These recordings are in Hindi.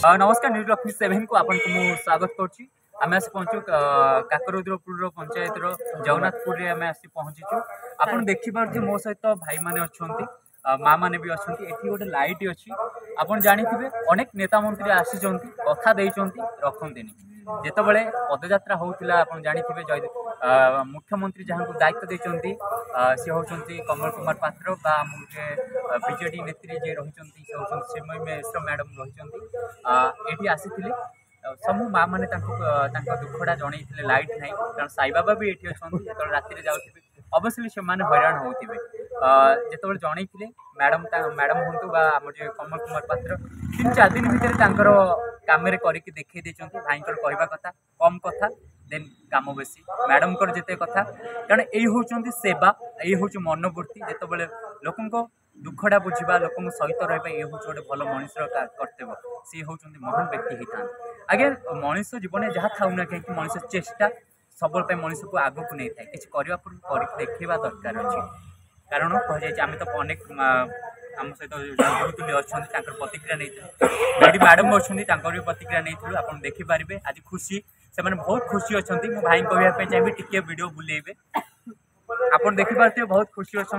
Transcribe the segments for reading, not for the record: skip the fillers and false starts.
नमस्कार न्यूज लक्ष्मी 7 को आपन को स्वागत करुच्ची। आम आसी पहुँचु काकरुद्रपुर पंचायत जगन्नाथपुर में आम आसी पहुँचीचु। आपन देखिपे मो सहित भाई मैंने अच्छा माँ मैंने भी अच्छा ये गोटे लाइट अच्छी आपन जानी अनेक नेता मंत्री आसी कथा रखते जितेबाला पदयात्रा होता आप जानी मुख्यमंत्री जहाँ को दायित्व देते सी होती कमल कुमार पात्र बीजेडी नेत्री जी रही सी होती चिन्मयी मिश्र मैडम रही ये आसी सबू माँ मैंने दुखटा जन लाइट ना कारण साई बाबा भी ये अच्छा जो राति जाऊे अवश्य से हैरान होते जो जन मैडम मैडम हूँ आम कमल कुमार पात्र 3-4 दिन भितर काम करके देखी भाई कहवा कथा कम कथा देन काम बेसी मैडम जिते कथा कारण यही हूँ सेवा यही हूँ मनोवृत्ति जो लोक दुखटा बुझा लोक सहित रहा ये हूँ गोटे भल मनुष्य कर्तव्य सी हूँ महान व्यक्ति होता आगे मनुष्य जीवन जहाँ था ना कहीं मनुष्य चेष्टा सब मनुष्य को आग को नहीं था किसी करने पूर्व देखा दरकार अच्छे कारण कह आम तो अनेक आम सहित गुरुतुल्य अच्छा प्रतिक्रिया नहीं बड़ी मैडम अच्छा भी प्रतिक्रिया नहीं आप देखिपारे आज खुशी से बहुत खुशी अच्छा मो भाई कहवाई चाहिए टिके वीडियो बुलेबे आप देखिपे बहुत खुशी अच्छा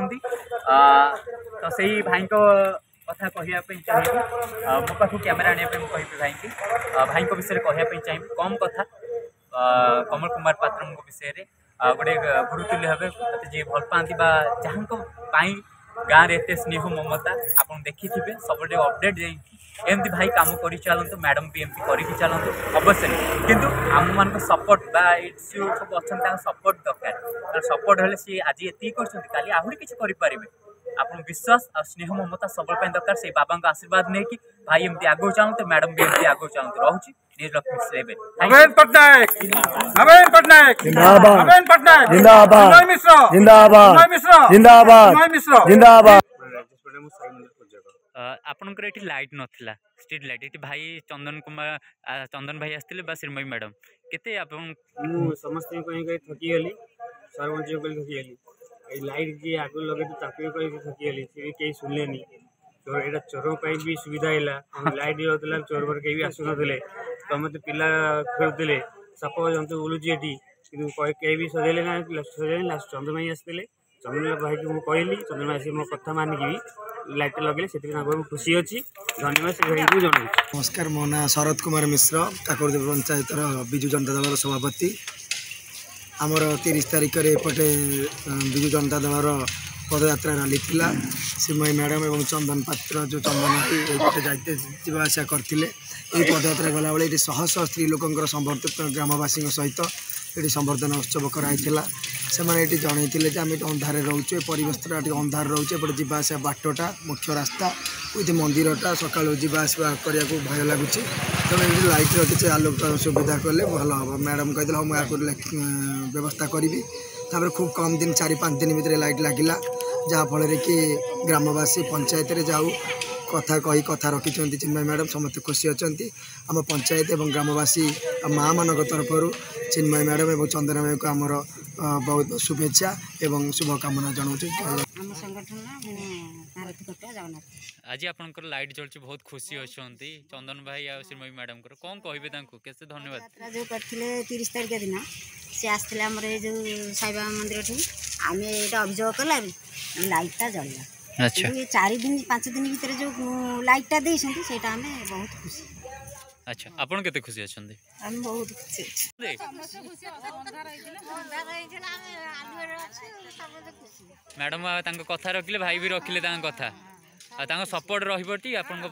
तो से भाई कथा कहवाई चाहिए मो पाख कैमेरा आने कह भाई विषय कहवाई चाहिए कम कथा कमल कुमार पात्र विषय गोटे गुरुतुल्य भाव जी भल पाती जहाँ गाँव में एत स्नेह ममता आप देखी थे सब अपडेट एमती भाई काम कर चलतु मैडम भी एमती करके चलतु अवश्य किंतु आम मान सपोर्ट सब अच्छा सपोर्ट दरकार सपोर्ट हेल्ले सी आज ये कर आहरी किसी करें आप विश्वास और स्नेह ममता सब दरकार से बाबा आशीर्वाद नहीं कि भाई एमती आगे चलते मैडम भी एमती आगे चलते रोचे न्यूज लक्ष्मी 7 नवीन पटनायक नवीन पटनायक जिंदाबाद नवीन पटनायक जिंदाबाद चिन्मयी मिश्र जिंदाबाद मिश्र जिंदाबाद चिन्मयी मिश्र जिंदाबाद आपनकर एठी लाइट नथिला स्ट्रीट लाइट एठी भाई चंदन भाई आस्थिले बा चिन्मयी मैडम केते आपन समस्त कहीं थकी गली सरपंच कहीं थकी गली लाइट जी आग लगे तो कहीं थकी गली सी कहीं सुनले चोर यहाँ चोर भी सुविधा है लाइट होता चोर पर कहीं भी आसुन तो मत पिला खेलुले साप जंतु बुलूची ये कहीं भी सजेले ना सजेले लास्ट चंद्रमाई आसते चंद्रमा भाई की मुझे कहली चंद्रमा आस मो कथा मानिकी लाइट लगे से खुशी अच्छी धन्यवाद से भाई को जन। नमस्कार मो ना शरद कुमार मिश्र काकरुद्रपुर पंचायत विजु जनता दल सभापति आमर 30 तारिख एपटे विजु जनता दल पदयात्रा रैली थिला चिन्मयी मैडम और चंदन पात्र जो चंदन भाई जाते जावासा करते ये पदयात्रा गला बेले ये शह शह स्त्री लोकंर संबर्धित ग्रामवासी सहित ये संवर्धना उत्सव कराई से ये जनईले आम अंधारे रोचे परिवेशटा अंधार रोचे एपटे जावासा बाटटा मुख्य रास्ता विथ मंदिरटा सका जावासा करने को भय लगुच तेणु ये लाइट किसी आलोक सुविधा कले भल हम मैडम कहते मुझे व्यवस्था करी खूब कम दिन 4-5 दिन भितर लाइट लगिला जहाँफल कि ग्रामवासी पंचायत रे जाऊ कथा कही कथा रखिंट चिन्मयी मैडम समस्त खुशी अच्छा आम पंचायत और ग्रामवासी माँ मान तरफ चिन्मयी मैडम और चंदन भाई को आमर बहुत शुभेच्छा और शुभकामना जनाऊँ। आज आपनकर लाइट जलची बहुत खुशी अच्छा चंदन भाई और चिन्मयी मैडम कौन कहे कैसे धन्यवाद जो करते 30 तारिख दिन सी आसते आम जो साई बाबा मंदिर ठू आम ये अभियोग कला लाइटा जलला अच्छा 4-5 दिन भीतर जो लाइटा देते आम बहुत खुशी। अच्छा आपन केते खुशी अछंदी हम बहुत खुशी मैडम तांको कथा रखिले भाई भी रखिले तांको कथा आ तांको सपोर्ट रहिबटी आपन को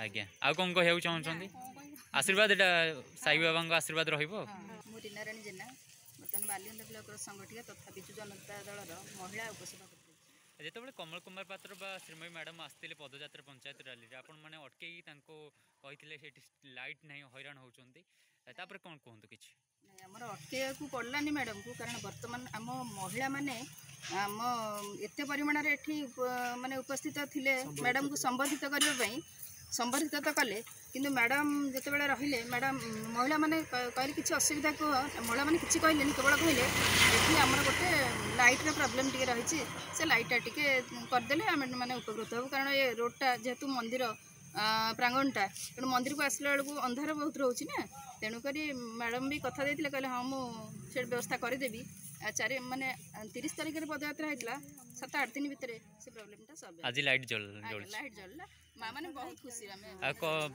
आज्ञा आ कोन कहउ चाहछंदी आशीर्वाद एटा साई बाबा को आशीर्वाद रहिबो। मोरी नारायण जेना बर्तन बालियंद ब्लॉक संगठित तथा विजु जनता दलर महिला उपसभापति जिते कमल कुमार पात्र बा चिन्मयी मैडम आसते पदयात्रा पंचायत रैली आपण मैंने अटकई कही लाइट नहीं हैरान होती कौन कहतु कि आमर अटकैया को पड़लानी मैडम को कारण बर्तमान आम महिला माने आम एत परिमाण माने उपस्थित थिले मैडम को संबोधित करने संबर्धित तो कले किंतु मैडम जिते बड़े रहिले मैडम महिला माने कहले किसी असुविधा को महिला माने किसी कहले केवल कहले ये आमर गोटे लाइट्र प्रोब्लेम टी रही से लाइटा टी करदे आम मैंने उपकृत हो कारण ये रोडटा जेहेतु मंदिर ପ୍ରାଙ୍ଗଣଟା ତେଣୁ ମନ୍ଦିରକୁ ଆସିଲା ବେଳକୁ ଅନ୍ଧାର ବହୁତ ରହୁଛି ନା, ତେଣୁକରି ମ୍ୟାଡ଼ାମ୍ ବି କଥା ଦେଇଥିଲେ, କହିଲେ ହଁ ମୁଁ ସେ ବ୍ୟବସ୍ଥା କରିଦେବି। ମାନେ 30 ତାରିଖରେ ପଦଯାତ୍ରା ହେଇଥିଲା, 7-8 ଦିନ ଭିତରେ ସେ ପ୍ରୋବ୍ଲେମଟା ସଲ୍ଭ ଆଜି ଲାଇଟ୍ ଲାଇଟ୍ ଜଳିଲା। ମାଆ ମାନେ ବହୁତ ଖୁସି। ଆମେ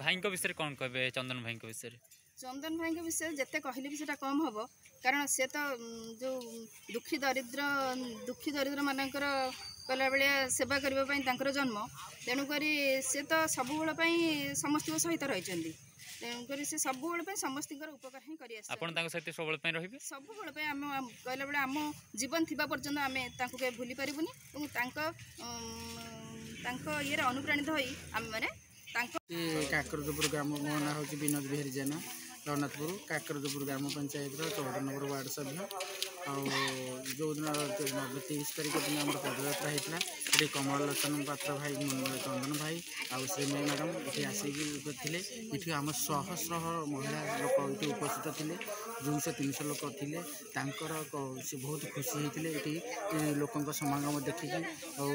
ଭାଇଙ୍କ ବିଷୟରେ କ'ଣ କହିବେ? ଚନ୍ଦନ ଭାଇଙ୍କ ବିଷୟରେ ଚନ୍ଦନ ଭାଇଙ୍କ ବିଷୟରେ ଯେତେ କହିଲେ ବି ସେଇଟା କମ୍ ହେବ, କାରଣ ସେ ତ ଯେଉଁ ଦୁଃଖୀ ଦରିଦ୍ର ମାନଙ୍କର କଲା ଭଳିଆ ସେବା କରିବା ପାଇଁ ତାଙ୍କର ଜନ୍ମ, ତେଣୁକରି ସେ ତ ସବୁବେଳ ପାଇଁ ସମସ୍ତଙ୍କ ସହିତ ରହିଛନ୍ତି, ତେଣୁକରି ସେ ସବୁବେଳ ପାଇଁ ସମସ୍ତଙ୍କର ଉପକାର ହିଁ କରି ଆସିଛନ୍ତି। ଆପଣ ତାଙ୍କ ସହିତ ସବୁବେଳ ପାଇଁ ରହିବେ? ସବୁବେଳ ପାଇଁ ଆମେ କହିଲା ବେଳେ ଆମ ଜୀବନ ଥିବା ପର୍ଯ୍ୟନ୍ତ ଆମେ ତାଙ୍କୁ କେବେ ଭୁଲି ପାରିବୁନି ଏବଂ ତାଙ୍କ ଇଏରେ ଅନୁପ୍ରାଣିତ ହୋଇ ଆମେମାନେ କାକରଦପୁର ଗ୍ରାମ, ମୋ ନାଁ ହେଉଛି ବିନୋଦ ବିହାରୀ ଜେନା, ଜଗନ୍ନାଥପୁର କାକରଦପୁର ଗ୍ରାମ ପଞ୍ଚାୟତର 14 ନମ୍ବର ୱାର୍ଡ଼ ସଭ୍ୟ। ଆଉ ଯେଉଁଦିନ 30 ତାରିଖ ଦିନ ଆମର ପଦଯାତ୍ରା ହେଇଥିଲା, ଏଠି କମଳଲୋଚନ ପାତ୍ର ଭାଇ, ଚନ୍ଦନ ଭାଇ ଆଉ ଶ୍ରୀମୟୀ ମ୍ୟାଡ଼ାମ୍ ଏଠି ଆସିକି ଥିଲେ। ଏଠି ଆମ ଶହ ମହିଳା ଲୋକ ଏଠି ଉପସ୍ଥିତ ଥିଲେ, 200-300 ଲୋକ ଥିଲେ। ତାଙ୍କର ସେ ବହୁତ ଖୁସି ହେଇଥିଲେ ଏଠି ଲୋକଙ୍କ ସମାଗମ ଦେଖିକି, ଆଉ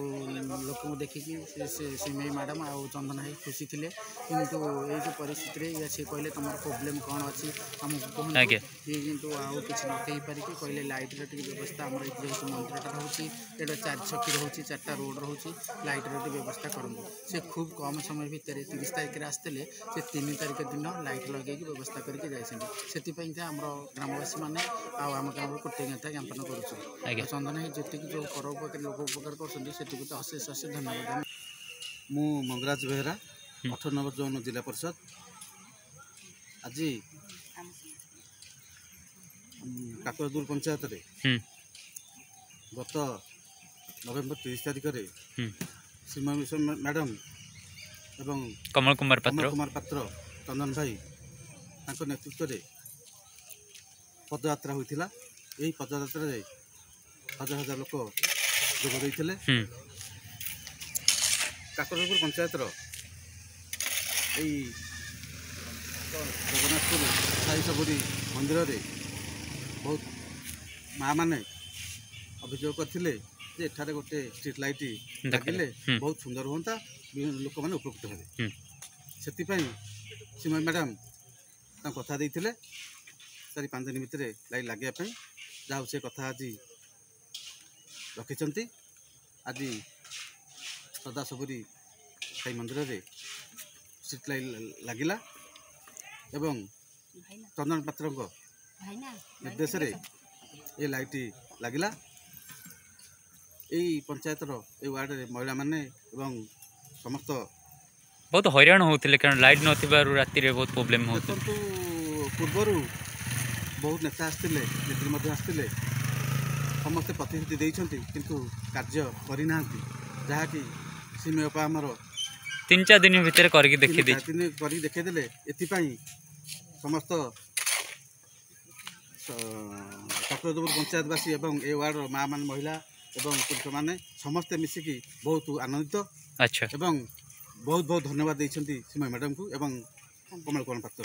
ଲୋକଙ୍କୁ ଦେଖିକି ସେ ଶ୍ରୀମୟୀ ମ୍ୟାଡ଼ାମ୍ ଆଉ ଚନ୍ଦନ ଭାଇ ଖୁସି ଥିଲେ। କିନ୍ତୁ ଏଇ ଯେଉଁ ପରିସ୍ଥିତିରେ ସେ କହିଲେ ତୁମର ପ୍ରୋବ୍ଲେମ୍ କ'ଣ ଅଛି ଆମକୁ କୁହନ୍ତୁ। ସିଏ କିନ୍ତୁ ଆଉ କିଛି ନ କହିପାରିକି କହିଲେ ଲାଇଟ୍ର ଟିକେ ବ୍ୟବସ୍ଥା ଆମର ଏଠି ଯେହେତୁ ମନ୍ଦିରଟା ରହୁଛି, ଏଇଟା 4 ଛକି ରହୁଛି, 4ଟା ରୋଡ଼ ରହୁଛି, ଲାଇଟ୍ର ଟିକେ ବ୍ୟବସ୍ଥା କରନ୍ତୁ। ସେ ଖୁବ୍ କମ୍ ସମୟ ଭିତରେ 30 ତାରିଖରେ ଆସିଥିଲେ, ସେ 3 ତାରିଖ ଦିନ ଲାଇଟ୍ ଲଗେଇକି ବ୍ୟବସ୍ଥା କରିକି ଯାଇଛନ୍ତି। ସେଥିପାଇଁକା ଆମର ଗ୍ରାମବାସୀମାନେ ଆଉ ଆମ ଗ୍ରାମର କୃତଜ୍ଞତା ଜ୍ଞାପନ କରୁଛୁ। ଚନ୍ଦନ ଭାଇ ଯେତିକି ଯେଉଁ ପରୋପକାରୀ ଲୋକ ଉପକାର କରୁଛନ୍ତି ସେତିକି ତ ଅଶେଷ ଧନ୍ୟବାଦ। ମୁଁ ମଙ୍ଗରାଜ ବେହେରା, 18 ନମ୍ବର ଜୋନ୍ ଜିଲ୍ଲା ପରିଷଦ। ଆଜି କାକରଦପୁର ପଞ୍ଚାୟତରେ ଗତ ନଭେମ୍ବର 30 ତାରିଖରେ ଶ୍ରୀମୟୀ ମ୍ୟାଡ଼ାମ୍ ଏବଂ କମଳ କୁମାର ପାତ୍ର, ଚନ୍ଦନ ଭାଇ ତାଙ୍କ ନେତୃତ୍ୱରେ ପଦଯାତ୍ରା ହୋଇଥିଲା। ଏହି ପଦଯାତ୍ରାରେ ହଜାର ଲୋକ ଯୋଗ ଦେଇଥିଲେ। କାକରଦପୁର ପଞ୍ଚାୟତର এই ଜଗନ୍ନାଥପୁର ସାଇ ସବୁରି ମନ୍ଦିରରେ ବହୁତ ମାଆ ମାନେ ଅଭିଯୋଗ କରିଥିଲେ ଯେ ଏଠାରେ ଗୋଟେ ଷ୍ଟ୍ରିଟ୍ ଲାଇଟ୍ ଲାଗିଲେ ବହୁତ ସୁନ୍ଦର ହୁଅନ୍ତା, ଲୋକମାନେ ଉପକୃତ ହେବେ। ସେଥିପାଇଁ ଶ୍ରୀମୟୀ ମ୍ୟାଡ଼ାମ୍ ତାଙ୍କୁ କଥା ଦେଇଥିଲେ 4-5 ଦିନ ଭିତରେ ଲାଇଟ୍ ଲାଗିବା ପାଇଁ। ଯାହା ସେ କଥା ଆଜି ରଖିଛନ୍ତି। ଆଜି ସଦାସବୁରି ସାଇ ମନ୍ଦିରରେ ଷ୍ଟ୍ରିଟ୍ ଲାଇଟ୍ ଲାଗିଲା ଏବଂ ଚନ୍ଦନ ପାତ୍ରଙ୍କ ନିର୍ଦ୍ଦେଶରେ ଏ ଲାଇଟ୍ ଲାଗିଲା। এই ପଞ୍ଚାୟତର এই ୱାର୍ଡ଼ରେ ମହିଳାମାନେ ଏବଂ ସମସ୍ତ ବହୁତ ହଇରାଣ ହେଉଥିଲେ, କାରଣ ଲାଇଟ୍ ନଥିବାରୁ ରାତିରେ ବହୁତ ପ୍ରୋବ୍ଲେମ୍ ହେଉଥିଲା। ଦେଖନ୍ତୁ, ପୂର୍ବରୁ ବହୁତ ନେତା ଆସିଥିଲେ, ନେତ୍ରୀ ମଧ୍ୟ ଆସିଥିଲେ, ସମସ୍ତେ ପ୍ରତିଶ୍ରୁତି ଦେଇଛନ୍ତି କିନ୍ତୁ କାର୍ଯ୍ୟ କରିନାହାନ୍ତି। ଯାହାକି ଶ୍ରୀମୟୀ ଅପା ଆମର 3-4 ଦିନ ଭିତରେ କରିକି ଦେଖେଇଦେଲେ। ଏଥିପାଇଁ ସମସ୍ତ କାକରଦପୁର ପଞ୍ଚାୟତବାସୀ ଏବଂ ଏ ୱାର୍ଡ଼ର ମାଆ ମାନେ, ମହିଳା ଏବଂ ପୁରୁଷମାନେ ସମସ୍ତେ ମିଶିକି ବହୁତ ଆନନ୍ଦିତ ଏବଂ ବହୁତ ଧନ୍ୟବାଦ ଦେଇଛନ୍ତି ଶ୍ରୀମୟୀ ମ୍ୟାଡ଼ାମ୍କୁ ଏବଂ କମଳ କୁମାର ପାତ୍ର।